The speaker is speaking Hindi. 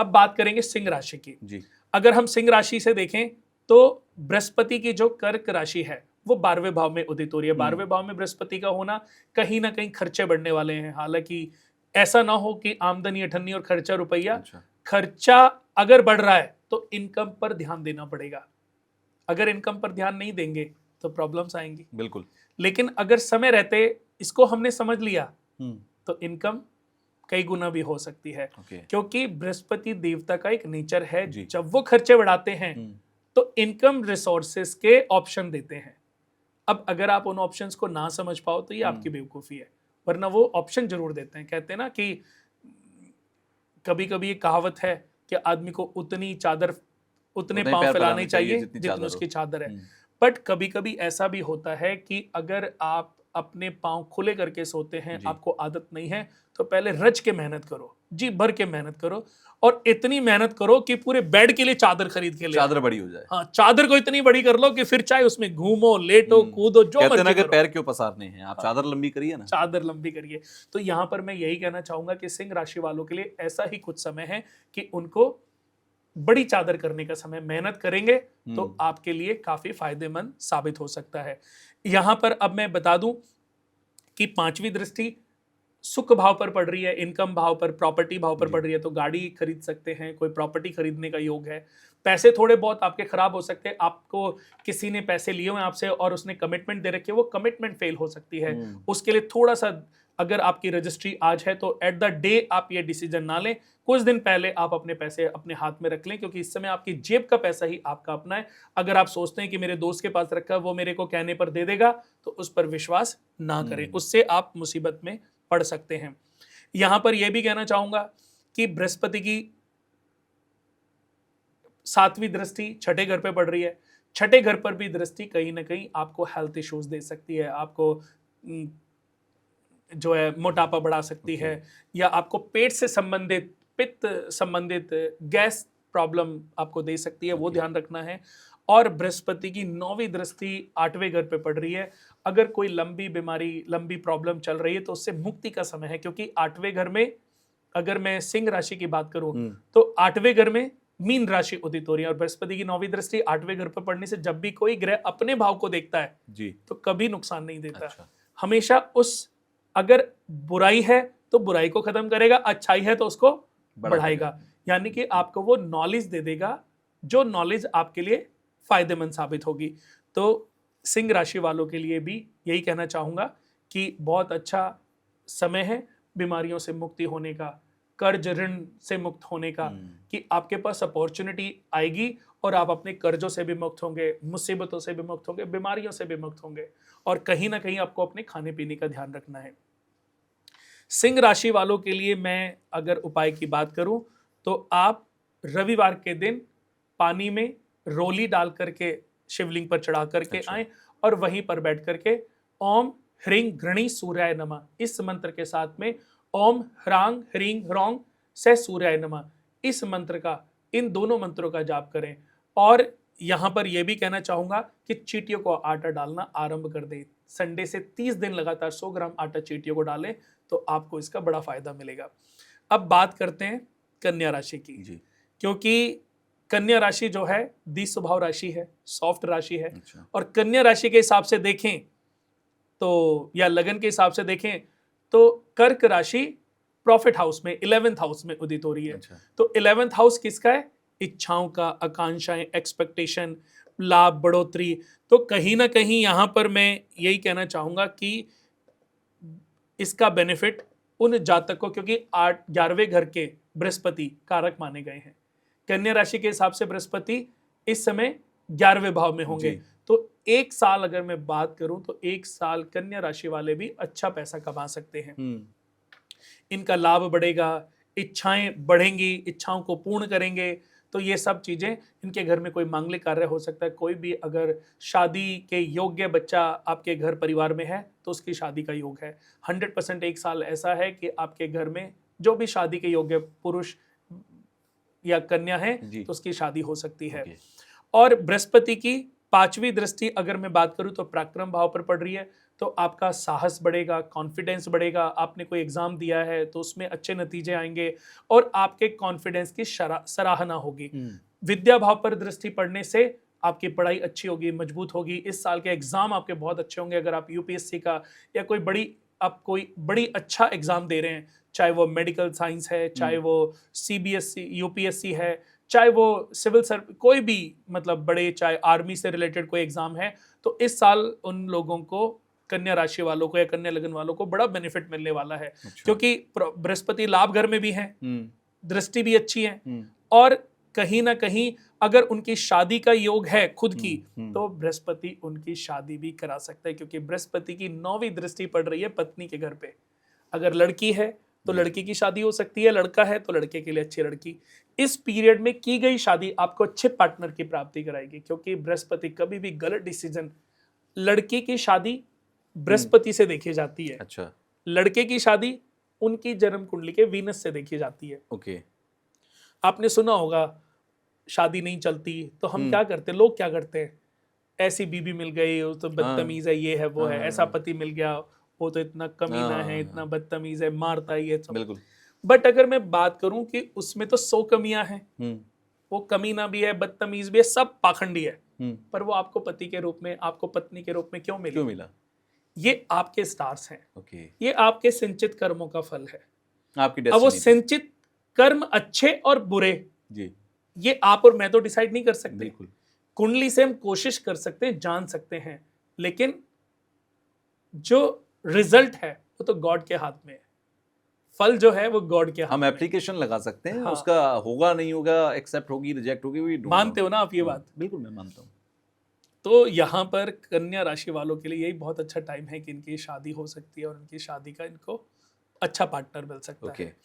अब बात करेंगे सिंह राशि की जी। अगर हम सिंह राशि से देखें तो बृहस्पति की जो कर्क राशि है वो 12वें भाव में उदित हो रही है। 12वें भाव में बृहस्पति का होना कहीं ना कहीं खर्चे बढ़ने वाले हैं। हालांकि ऐसा ना हो कि आमदनी अठन्नी और खर्चा रुपया। अच्छा। खर्चा अगर बढ़ रहा है तो इनकम पर ध्यान देना पड़ेगा। अगर इनकम पर ध्यान नहीं देंगे तो प्रॉब्लम्स आएंगी। बिल्कुल। लेकिन अगर समय रहते इसको हमने समझ लिया तो इनकम कई गुना भी हो सकती है। क्योंकि बृहस्पति देवता का एक नेचर है, जब वो खर्चे बढ़ाते हैं तो इनकम रिसोर्सेस के ऑप्शन देते हैं। अब अगर आप उन ऑप्शंस को ना समझ पाओ तो ये आपकी बेवकूफ़ी है, वरना वो ऑप्शन जरूर देते हैं। कहते हैं ना कि कभी कभी एक कहावत है कि आदमी को उतने पांव फैलाने चाहिए जितनी उसकी चादर है। बट कभी कभी ऐसा भी होता है कि अगर आप अपने पांव खुले करके सोते हैं, आपको आदत नहीं है, तो पहले रच के मेहनत करो, जी भर के मेहनत करो, और इतनी मेहनत करो कि पूरे बेड के लिए चादर खरीद के ले, चादर बड़ी हो जाए। हाँ, चादर को इतनी बड़ी कर लो कि फिर चाहे उसमें घूमो, लेटो, कूदो, जो कहते मर्जी ना कि करो। पैर क्यों पसारने हैं, आप चादर लंबी करिए ना। चादर लंबी करिए। तो यहां पर मैं यही कहना चाहूंगा कि सिंह राशि वालों के लिए ऐसा ही कुछ समय है कि उनको बड़ी चादर करने का समय, मेहनत करेंगे तो आपके लिए काफी फायदेमंद साबित हो सकता है। यहां पर अब मैं बता दूं कि 5वीं दृष्टि सुख भाव पर पड़ रही है, इनकम भाव पर, प्रॉपर्टी भाव पर पड़ रही है। तो गाड़ी खरीद सकते हैं, कोई प्रॉपर्टी खरीदने का योग है। पैसे थोड़े बहुत आपके खराब हो सकते हैं। आपको किसी ने पैसे लिए हुए आपसे और उसने कमिटमेंट दे रखी है, वो कमिटमेंट फेल हो सकती है। उसके लिए थोड़ा सा, अगर आपकी रजिस्ट्री आज है तो एट द डे आप ये डिसीजन ना लें, कुछ दिन पहले आप अपने पैसे अपने हाथ में रख लें, क्योंकि इस समय आपकी जेब का पैसा ही आपका अपना है। अगर आप सोचते हैं कि मेरे दोस्त के पास रखा है, वो मेरे को कहने पर दे देगा, तो उस पर विश्वास ना करें, उससे आप मुसीबत में पढ़ सकते हैं। यहां पर यह भी कहना चाहूंगा कि बृहस्पति की 7वीं दृष्टि छठे घर पे पड़ रही है। छठे घर पर भी दृष्टि कहीं ना कहीं आपको हेल्थ इश्यूज दे सकती है, आपको जो है मोटापा बढ़ा सकती है, या आपको पेट से संबंधित, पित्त संबंधित गैस प्रॉब्लम आपको दे सकती है, वो ध्यान रखना है। और बृहस्पति की 9वीं दृष्टि 8वें घर पे पड़ रही है। अगर कोई लंबी बीमारी, लंबी प्रॉब्लम चल रही है तो उससे मुक्ति का समय है, क्योंकि 8वें घर में, अगर मैं सिंह राशि की बात करूं तो 8वें घर में मीन राशि उदित हो रही है, और बृहस्पति की 9वीं दृष्टि 8वें घर पर पड़ने से जब भी कोई ग्रह अपने भाव को देखता है तो कभी नुकसान नहीं देता। हमेशा अगर बुराई है तो बुराई को खत्म करेगा, अच्छाई है तो उसको बढ़ाएगा। यानी कि आपको वो नॉलेज दे देगा जो नॉलेज आपके लिए फायदेमंद साबित होगी। तो सिंह राशि वालों के लिए भी यही कहना चाहूंगा कि बहुत अच्छा समय है बीमारियों से मुक्ति होने का, कर्ज ऋण से मुक्त होने का, कि आपके पास अपॉर्चुनिटी आएगी और आप अपने कर्जों से भी मुक्त होंगे, मुसीबतों से भी मुक्त होंगे, बीमारियों से भी मुक्त होंगे। और कहीं ना कहीं आपको अपने खाने पीने का ध्यान रखना है। सिंह राशि वालों के लिए मैं अगर उपाय की बात करूं तो आप रविवार के दिन पानी में रोली डाल करके शिवलिंग पर चढ़ा करके आए, और वहीं पर बैठ करके ओम ह्रीं घृणी सूर्याय नमः इस मंत्र के साथ में, ओम ह्रांग ह्रीं ह्रौंग से सूर्याय नमः, इस मंत्र का, इन दोनों मंत्रों का जाप करें। और यहां पर यह भी कहना चाहूंगा कि चींटियों को आटा डालना आरंभ कर दें। संडे से 30 दिन लगातार 100 ग्राम आटा चींटियों को डालें तो आपको इसका बड़ा फायदा मिलेगा। अब बात करते हैं कन्या राशि की जी। क्योंकि कन्या राशि जो है दी स्वभाव राशि है, सॉफ्ट राशि है। और कन्या राशि के हिसाब से देखें तो, या लगन के हिसाब से देखें तो, कर्क राशि प्रॉफिट हाउस में 11th हाउस में उदित हो रही है। तो 11th हाउस किसका है? इच्छाओं का, आकांक्षाएं, एक्सपेक्टेशन, लाभ, बढ़ोतरी। तो कहीं ना कहीं यहां पर मैं यही कहना चाहूंगा कि इसका बेनिफिट उन जातकों, क्योंकि 11वें घर के बृहस्पति कारक माने गए हैं। कन्या राशि के हिसाब से बृहस्पति इस समय 11वें भाव में होंगे। तो एक साल अगर मैं बात करूं तो एक साल कन्या राशि वाले भी अच्छा पैसा कमा सकते हैं। इनका लाभ बढ़ेगा, इच्छाएं बढ़ेंगी, इच्छाओं को पूर्ण करेंगे। तो ये सब चीजें, इनके घर में कोई मांगलिक कार्य हो सकता है। कोई भी अगर शादी के योग्य बच्चा आपके घर परिवार में है तो उसकी शादी का योग है। 100% एक साल ऐसा है कि आपके घर में जो भी शादी के योग्य पुरुष या कन्या है तो उसकी शादी हो सकती है। और बृहस्पति की 5वीं दृष्टि अगर मैं बात करूं तो पराक्रम भाव पर पड़ रही है। तो आपका साहस बढ़ेगा, कॉन्फिडेंस बढ़ेगा। आपने कोई एग्जाम दिया है तो उसमें अच्छे नतीजे आएंगे और आपके कॉन्फिडेंस की सराहना होगी। विद्या भाव पर दृष्टि पड़ने से आपकी पढ़ाई अच्छी होगी, मजबूत होगी। इस साल के एग्जाम आपके बहुत अच्छे होंगे। अगर आप यूपीएससी का या कोई बड़ी अच्छा एग्जाम दे रहे हैं, चाहे वो मेडिकल साइंस है, चाहे वो सीबीएसई यूपीएससी है, चाहे वो सिविल सर्व कोई भी मतलब बड़े, चाहे आर्मी से रिलेटेड कोई एग्जाम है, तो इस साल उन लोगों को, कन्या राशि वालों को या कन्या लगन वालों को बड़ा बेनिफिट मिलने वाला है। क्योंकि बृहस्पति लाभ घर में भी है, दृष्टि भी अच्छी है, और कहीं ना कहीं अगर उनकी शादी का योग है खुद की, तो बृहस्पति उनकी शादी भी करा सकता है, क्योंकि बृहस्पति की 9वीं दृष्टि पड़ रही है पत्नी के घर पे। अगर लड़की है तो लड़की की शादी हो सकती है, लड़का है तो लड़के के लिए अच्छी लड़की। इस पीरियड में की गई शादी आपको अच्छे पार्टनर की प्राप्ति कराएगी, क्योंकि बृहस्पति कभी भी गलत डिसीजन, लड़की की शादी बृहस्पति से देखी जाती है, अच्छा, लड़के की शादी उनकी जन्म कुंडली के वीनस से देखी जाती है। ओके। आपने सुना होगा शादी नहीं चलती तो हम क्या करते, लोग क्या करते हैं, ऐसी बीबी मिल गई, वो तो बदतमीज है, ये है वो है, ऐसा पति मिल गया, वो तो इतना कमीना है, इतना बदतमीज है, मारता ही है सब। बिल्कुल। बट अगर मैं बात करूं कि उसमें तो 100 कमियां हैं, वो कमीना भी है, बदतमीज भी है, सब पाखंडी है, पर वो आपको पति के रूप में, आपको पत्नी के रूप में क्यों मिला? ये आपके स्टार्स हैं, ओके। ये आपके संचित कर्मों का फल है, आपकी अब वो डेस्टिनी संचित कर्म अच्छे और बुरे जी, ये आप और मैं तो डिसाइड नहीं कर सकते। बिल्कुल। कुंडली से हम कोशिश कर सकते हैं, जान सकते हैं, लेकिन जो रिजल्ट है वो तो गॉड के हाथ में है, फल जो है वो गॉड के हाथ हम में। एप्लीकेशन लगा सकते हैं, हाँ। उसका होगा नहीं होगा, एक्सेप्ट होगी रिजेक्ट होगी, we don't मानते know। हो ना आप ये बात? बिल्कुल मैं मानता हूँ। तो यहाँ पर कन्या राशि वालों के लिए यही बहुत अच्छा टाइम है कि इनकी शादी हो सकती है और इनकी शादी का इनको अच्छा पार्टनर मिल सकता है। ओके।